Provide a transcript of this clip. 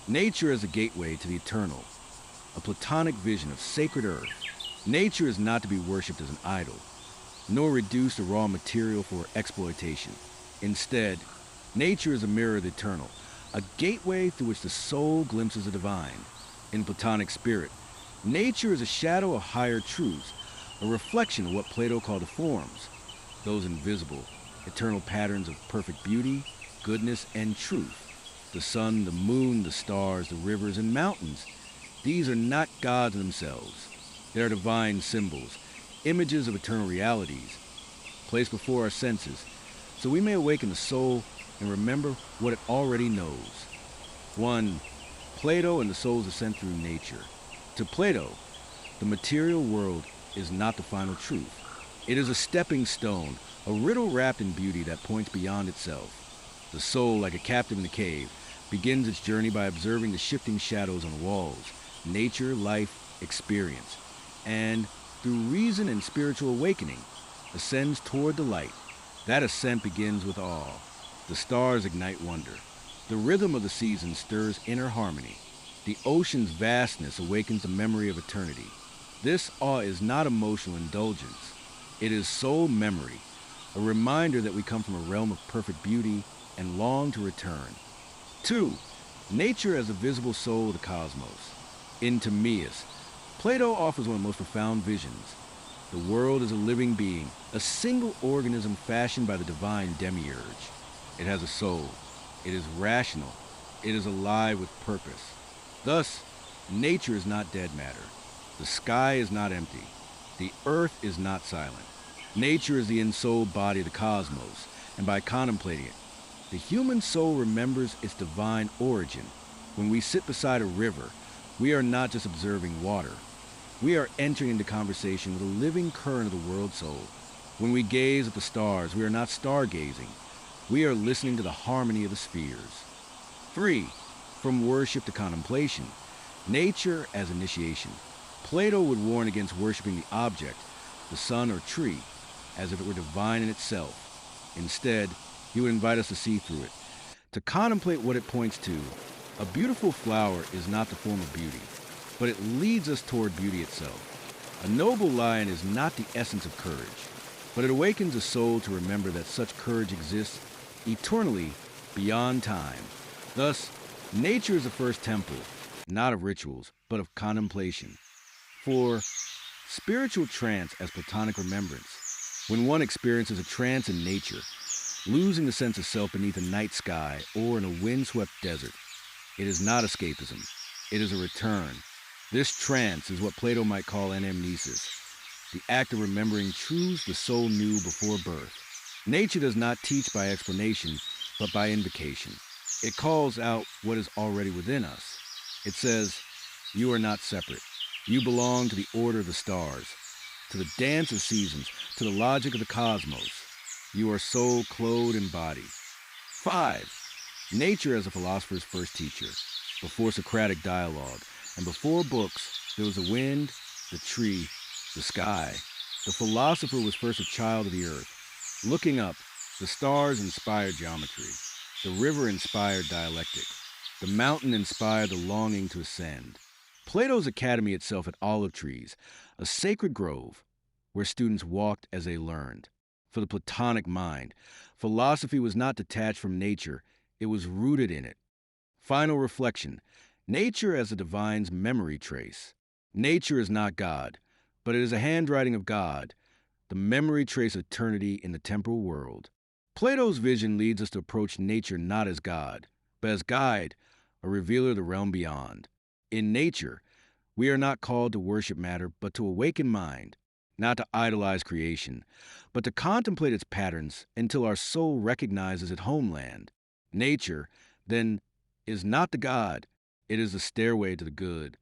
Nature as a gateway to the eternal, a Platonic vision of sacred earth. Nature is not to be worshipped as an idol, nor reduced to raw material for exploitation. Instead, nature is a mirror of the eternal, a gateway through which the soul glimpses the divine. In Platonic spirit, nature is a shadow of higher truths, a reflection of what Plato called the forms, those invisible, eternal patterns of perfect beauty, goodness, and truth. The sun, the moon, the stars, the rivers, and mountains. These are not gods themselves. They are divine symbols, images of eternal realities, placed before our senses, so we may awaken the soul and remember what it already knows. 1. Plato and the soul's ascent through nature. To Plato, the material world is not the final truth. It is a stepping stone, a riddle wrapped in beauty that points beyond itself. The soul, like a captive in a cave, begins its journey by observing the shifting shadows on the walls, nature, life, experience, and, through reason and spiritual awakening, ascends toward the light. That ascent begins with awe. The stars ignite wonder. The rhythm of the seasons stirs inner harmony. The ocean's vastness awakens the memory of eternity. This awe is not emotional indulgence. It is soul memory, a reminder that we come from a realm of perfect beauty and long to return. 2. Nature as a visible soul of the cosmos. In Timaeus, Plato offers one of the most profound visions. The world is a living being, a single organism fashioned by the divine demiurge. It has a soul. It is rational. It is alive with purpose. Thus, nature is not dead matter. The sky is not empty. The earth is not silent. Nature is the ensouled body of the cosmos, and by contemplating it, the human soul remembers its divine origin. When we sit beside a river, we are not just observing water. We are entering into conversation with a living current of the world soul. When we gaze at the stars, we are not stargazing. We are listening to the harmony of the spheres. 3. From worship to contemplation. Nature as initiation. Plato would warn against worshiping the object, the sun or tree, as if it were divine in itself. Instead, he would invite us to see through it, to contemplate what it points to. A beautiful flower is not the form of beauty, but it leads us toward beauty itself. A noble lion is not the essence of courage, but it awakens the soul to remember that such courage exists eternally beyond time. Thus, nature is the first temple, not of rituals, but of contemplation. 4. Spiritual trance as Platonic remembrance. When one experiences a trance in nature, losing the sense of self beneath a night sky or in a windswept desert, it is not escapism. It is a return. This trance is what Plato might call anamnesis, the act of remembering truths the soul knew before birth. Nature does not teach by explanation, but by invocation. It calls out what is already within us. It says, "You are not separate. You belong to the order of the stars, to the dance of seasons, to the logic of the cosmos. You are soul clothed in body." 5. Nature as a philosopher's first teacher. Before Socratic dialogue, and before books, there was the wind, the tree, the sky. The philosopher was first a child of the earth. Looking up, the stars inspired geometry. The river inspired dialectic. The mountain inspired the longing to ascend. Plato's academy itself had olive trees, a sacred grove where students walked as they learned. For the Platonic mind, philosophy was not detached from nature, it was rooted in it. Final reflection. Nature as the divine's memory trace. Nature is not God, but it is a handwriting of God, the memory trace of eternity in the temporal world. Plato's vision leads us to approach nature not as God, but as guide, a revealer of the realm beyond. In nature, we are not called to worship matter, but to awaken mind, not to idolize creation, but to contemplate its patterns until our soul recognizes its homeland. Nature, then, is not the God, it is the stairway to the good.